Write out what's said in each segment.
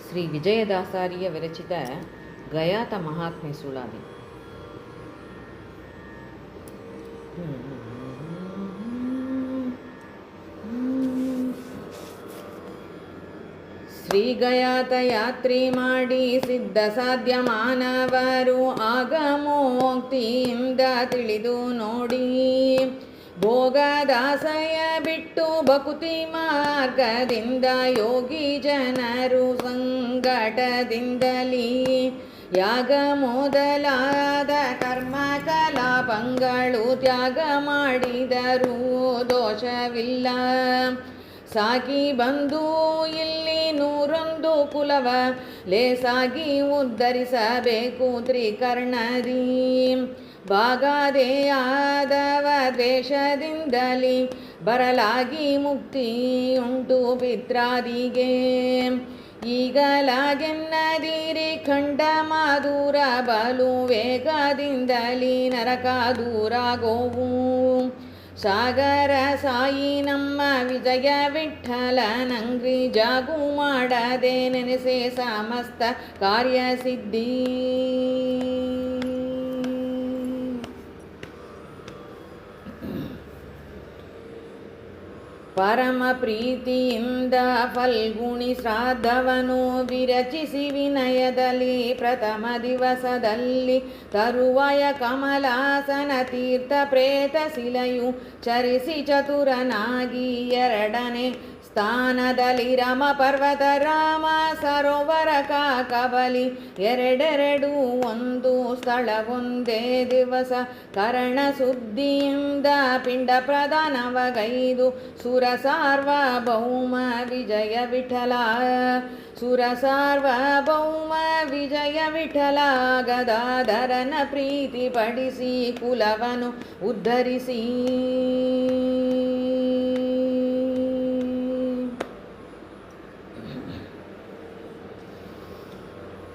ಶ್ರೀ ವಿಜಯದಾಸಾರಿಯ ವಿರಚಿತ ಗಯಾತ ಮಹಾತ್ಮೆ ಸುಳಾದಿ. ಶ್ರೀ ಗಯಾತ ಯಾತ್ರೆ ಮಾಡಿ ಸಿದ್ಧ ಸಾಧ್ಯ ಮಾನವರು ಆಗಮೋಕ್ತಿಯಿಂದ ತಿಳಿದು ನೋಡಿ, ಭೋಗದಾಸಯ ಬಿಟ್ಟು ಭಕುತಿ ಮಾರ್ಗದಿಂದ ಯೋಗಿ ಜನರು ಸಂಕಟದಿಂದಲೀ ಯಾಗ ಮೊದಲಾದ ಕರ್ಮ ಕಲಾಪಗಳು ತ್ಯಾಗ ಮಾಡಿದರೂ ದೋಷವಿಲ್ಲ. ಸಾಗಿ ಬಂದು ಇಲ್ಲಿ 101 ಕುಲವ ಲೇಸಾಗಿ ಉದ್ಧರಿಸಬೇಕು ತ್ರಿಕರ್ಣದಿ. ಬಾಗಾದೆಯಾದವ ದ್ವೇಷದಿಂದಲೇ ಬರಲಾಗಿ ಮುಕ್ತಿ ಉಂಟು ಪಿತ್ರಾದಿಗೆ. ಈಗಲಾಗೆನ್ನದಿರಿ ಖಂಡ ಮಾಧುರ ಬಲು ವೇಗದಿಂದಲೇ ನರಕ ದೂರಾಗೋವು. ಸಾಗರ ಸಾಯಿ ನಮ್ಮ ವಿಜಯ ವಿಠ್ಠಲನಂಗ್ರಿ ಜಾಗು ಮಾಡದೆ ನೆನೆಸೆ ಸಮಸ್ತ ಕಾರ್ಯಸಿದ್ಧಿ. ಪರಮ ಪ್ರೀತಿಯಿಂದ ಫಲ್ಗುಣಿ ಶ್ರಾದ್ದವನು ವಿರಚಿಸಿ ವಿನಯದಲ್ಲಿ ಪ್ರಥಮ ದಿವಸದಲ್ಲಿ ತರುವಾಯ ಕಮಲಾಸನ ತೀರ್ಥ ಪ್ರೇತ ಶಿಲೆಯು ಚರಿಸಿ ಚತುರನಾಗಿ 2ನೇ ಸ್ಥಾನದಲ್ಲಿ ರಾಮ ಪರ್ವತ ರಾಮ ಸರೋವರ ಕಾಕಬಲಿ 2 ಒಂದು ಸ್ಥಳ ಒಂದೇ ದಿವಸ ಕರಣ ಸುದ್ದಿಯಿಂದ ಪಿಂಡ ಪ್ರದಾನವಗೈದು ಸುರ ಸಾರ್ವಭೌಮ ವಿಜಯ ವಿಠಲ. ಸುರ ಸಾರ್ವಭೌಮ ವಿಜಯ ವಿಠಲ ಗದಾಧರನ ಪ್ರೀತಿ ಪಡಿಸಿ ಕುಲವನು ಉದ್ಧರಿಸಿ.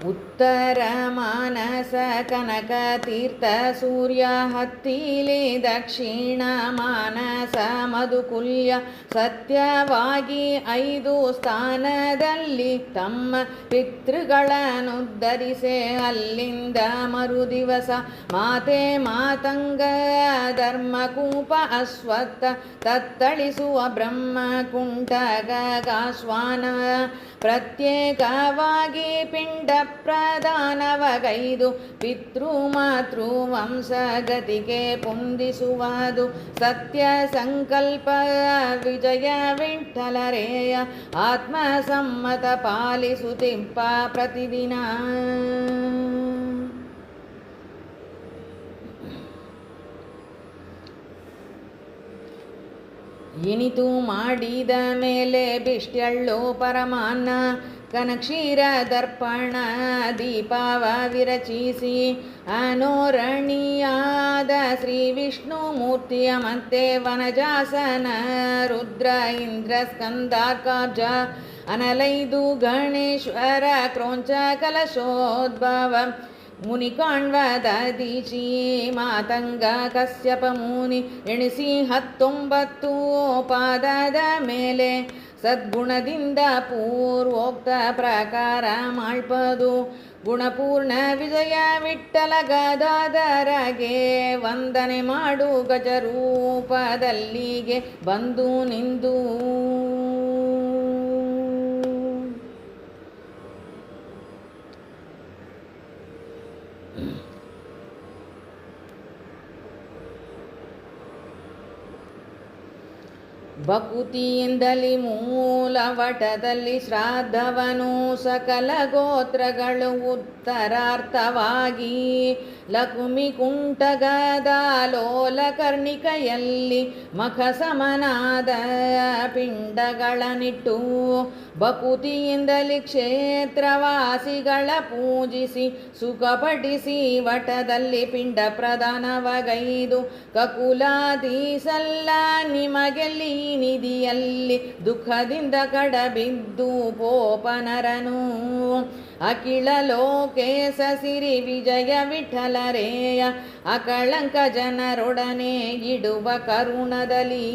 ಉತ್ತರ ಮಾನಸ ಕನಕ ತೀರ್ಥ ಸೂರ್ಯ ಹತ್ತಿಲಿ ದಕ್ಷಿಣ ಮಾನಸ ಮಧುಕುಲ್ಯ ಸತ್ಯವಾಗಿ 5 ಸ್ಥಾನದಲ್ಲಿ ತಮ್ಮ ಪಿತೃಗಳನ್ನುದ್ಧರಿಸೆ ಅಲ್ಲಿಂದ ಮರುದಿವಸ ಮಾತೆ ಮಾತಂಗ ಧರ್ಮಕೂಪ ಅಶ್ವತ್ಥ ತತ್ತಳಿಸುವ ಬ್ರಹ್ಮ ಕುಂಟಗಾಶ್ವಾನ ಪ್ರತ್ಯೇಕವಾಗಿ ಪಿಂಡ ಪ್ರದಾನವಗೈದು ಪಿತೃ ಮಾತೃ ವಂಶಗತಿಗೆ ಪೊಂದಿಸುವುದು ಸತ್ಯ ಸಂಕಲ್ಪ ವಿಜಯ ವಿಠ್ಠಲರೇಯ ಆತ್ಮಸಮ್ಮತ ಪಾಲಿಸುತ್ತಿಪ್ಪ ಪ್ರತಿದಿನ. ಇನಿತು ಮಾಡಿದ ಮೇಲೆ ಬಿಷ್ಟ್ಯಳ್ಳು ಪರಮಾನ್ನ ಕನಕ್ಷೀರ ದರ್ಪಣ ದೀಪವ ವಿರಚಿಸಿ ಅನೋರಣೀಯಾದ ಶ್ರೀ ವಿಷ್ಣು ಮೂರ್ತಿಯ ಮತ್ತೆ ವನಜಾಸನ ರುದ್ರ ಇಂದ್ರ ಸ್ಕಂದಾರ್ಕಾಬ್ಜ ಅನಲೈದು ಗಣೇಶ್ವರ ಕ್ರೋಂಚ ಕಲಶೋದ್ಭವ ಮುನಿ ಕಾಣ್ವದೀಚಿ ಮಾತಂಗ ಕಶ್ಯಪ ಮುನಿ ಎಣಿಸಿ 19 ಪಾದದ ಮೇಲೆ ಸದ್ಗುಣದಿಂದ ಪೂರ್ವೋಕ್ತ ಪ್ರಕಾರ ಮಾಳ್ಪದು. ಗುಣಪೂರ್ಣ ವಿಜಯ ವಿಠ್ಠಲ ಗದಾಧರಗೆ ವಂದನೆ ಮಾಡು ಗಜರೂಪದಲ್ಲಿಗೆ ಬಂದು ನಿಂದು. ಭಕುತಿಯಿಂದಲಿ ಮೂಲವಟದಲ್ಲಿ ಶ್ರಾದ್ದವನು ಸಕಲ ಗೋತ್ರಗಳು ಉತ್ತರಾರ್ಥವಾಗಿ ಲಕುಮಿ ಕುಂಟಗದಾಲೋಲ ಕರ್ಣಿಕೆಯಲ್ಲಿ ಮಖ ಸಮನಾದ ಪಿಂಡಗಳನ್ನಿಟ್ಟು ಭಕುತಿಯಿಂದಲಿ ಕ್ಷೇತ್ರವಾಸಿಗಳ ಪೂಜಿಸಿ ಸುಖಪಡಿಸಿ ವಟದಲ್ಲಿ ಪಿಂಡ ಪ್ರದಾನವಗೈದು ಕಕುಲಾದಿ ಸಲ್ಲ ನಿಮಗೆಲ್ಲಿ ನಿಧಿಯಲ್ಲಿ ದುಃಖದಿಂದ ಕಡಬಿದ್ದು ಪೋಪನರನು ಅಖಿಳ ಲೋಕೇಶ ಸಿರಿ ವಿಜಯ ವಿಠಲರೇಯ ಅಕಳಂಕ ಜನರೊಡನೆ ಇಡುವ ಕರುಣದಲ್ಲಿ.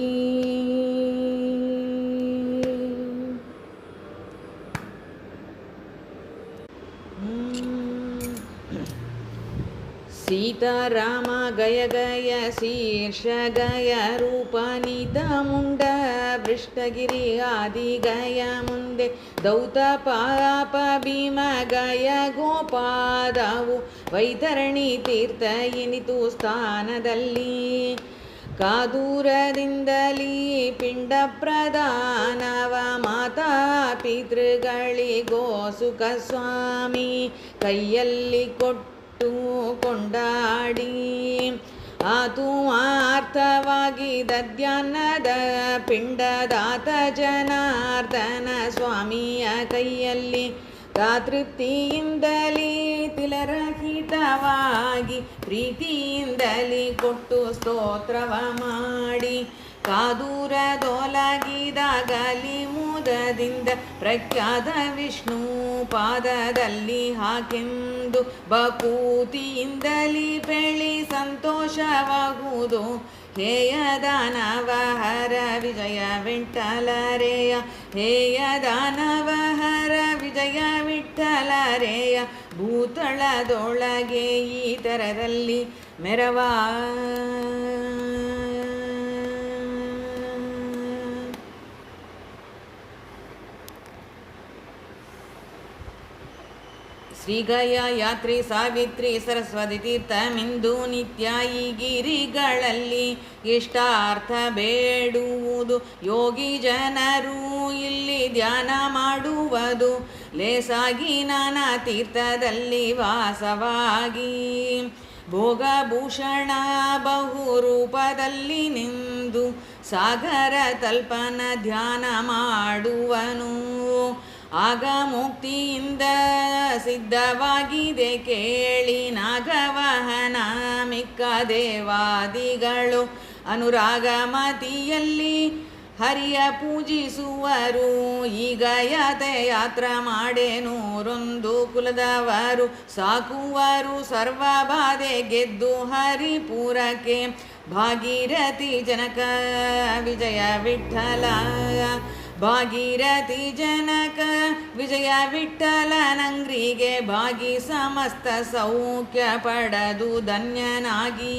ಸೀತಾರಾಮ ಗಯ ಗಯ ಶೀರ್ಷ ಗಯ ರೂಪನಿತ ಮುಂಡ ಭೃಷ್ಟಗಿರಿ ಆದಿ ಗಯ ಮುಂದೆ ದೌತ ಪಾಪ ಭೀಮ ಗಯ ಗೋಪಾದವು ವೈತರಣಿ ತೀರ್ಥ ಎನಿತು ಸ್ಥಾನದಲ್ಲಿ ಕಾದೂರದಿಂದಲೀ ಪಿಂಡ ಪ್ರದಾನವ ಮಾತಾ ಪಿತೃಗಳಿಗೋ ಸುಖ ಸ್ವಾಮಿ ಕೈಯಲ್ಲಿ ಕೊಟ್ಟು ಕೊಂಡಾಡಿ ಆತು ಆರ್ಥವಾಗಿ ದದ್ಯಾನ್ನದ ಪಿಂಡದಾತ ಜನಾರ್ದನ ಸ್ವಾಮಿಯ ಕೈಯಲ್ಲಿ ತೃಪ್ತಿಯಿಂದಲೇ ತಿಲರಹಿತವಾಗಿ ಪ್ರೀತಿಯಿಂದಲೇ ಕೊಟ್ಟು ಸ್ತೋತ್ರವ ಮಾಡಿ ಕಾದೂರದೊಲಗಿದಾಗಲಿ ಮುದದಿಂದ ಪ್ರಖ್ಯಾತ ವಿಷ್ಣು ಪಾದದಲ್ಲಿ ಹಾಕೆಂದು ಬಕೂತಿಯಿಂದಲೇ ಬೆಳಿ ಸಂತೋಷವಾಗುವುದು ಹೇಯ ದಾನವ ಹರ ವಿಜಯ ವಿಠ್ಠಲರೇಯ ಹೇಯ ದಾನವ ಹರ ವಿಜಯ ವಿಠ್ಠಲರೇಯ ಭೂತಳದೊಳಗೆ ಈ ಥರದಲ್ಲಿ ಮೆರವಾ ಶ್ರೀಗಯ ಯಾತ್ರಿ ಸಾವಿತ್ರಿ ಸರಸ್ವತಿ ತೀರ್ಥ ಮಿಂದು ನಿತ್ಯ ಈ ಗಿರಿಗಳಲ್ಲಿ ಇಷ್ಟಾರ್ಥ ಬೇಡುವುದು ಯೋಗಿ ಜನರು ಇಲ್ಲಿ ಧ್ಯಾನ ಮಾಡುವುದು ಲೇಸಾಗಿ ನಾನಾ ತೀರ್ಥದಲ್ಲಿ ವಾಸವಾಗಿ ಭೋಗಭೂಷಣ ಬಹುರೂಪದಲ್ಲಿ ನಿಂದು ಸಾಗರ ತಲ್ಪನ ಧ್ಯಾನ ಮಾಡುವನು ಆಗ ಮುಕ್ತಿಯಿಂದ ಸಿದ್ಧವಾಗಿದೆ ಕೇಳಿ ನಾಗವಾಹನ ಮಿಕ್ಕ ದೇವಾದಿಗಳು ಅನುರಾಗಮತಿಯಲ್ಲಿ ಹರಿಯ ಪೂಜಿಸುವರು ಈಗ ಯಾತ್ರ ಮಾಡೇನೂರೊಂದು ಕುಲದವರು ಸಾಕುವರು ಸರ್ವಬಾಧೆ ಗೆದ್ದು ಹರಿಪುರಕ್ಕೆ ಭಾಗೀರಥಿ ಜನಕ ವಿಜಯ ವಿಠ್ಠಲ ಭಾಗೀರಥಿ ಜನಕ ವಿಜಯ ವಿಠ್ಠಲನಂಗ್ರಿಗೆ ಭಾಗಿ ಸಮಸ್ತ ಸೌಖ್ಯ ಪಡೆದು ಧನ್ಯನಾಗಿ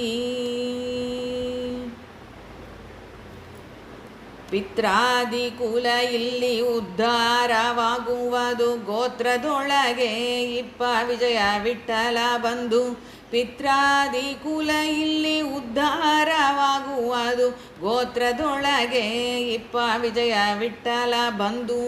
ಪಿತ್ರಾದಿ ಕುಲ ಇಲ್ಲಿ ಉದ್ಧಾರವಾಗುವುದು ಗೋತ್ರದೊಳಗೆ ಇಪ್ಪ ವಿಜಯ ವಿಠ್ಠಲ ಬಂದು ಪಿತ್ರಾದಿ ಕುಲ ಇಲ್ಲಿ ಉದ್ಧಾರವಾಗುವುದು ಗೋತ್ರದೊಳಗೆ ಇಪ್ಪ ವಿಜಯ ವಿಠ್ಠಲ ಬಂದು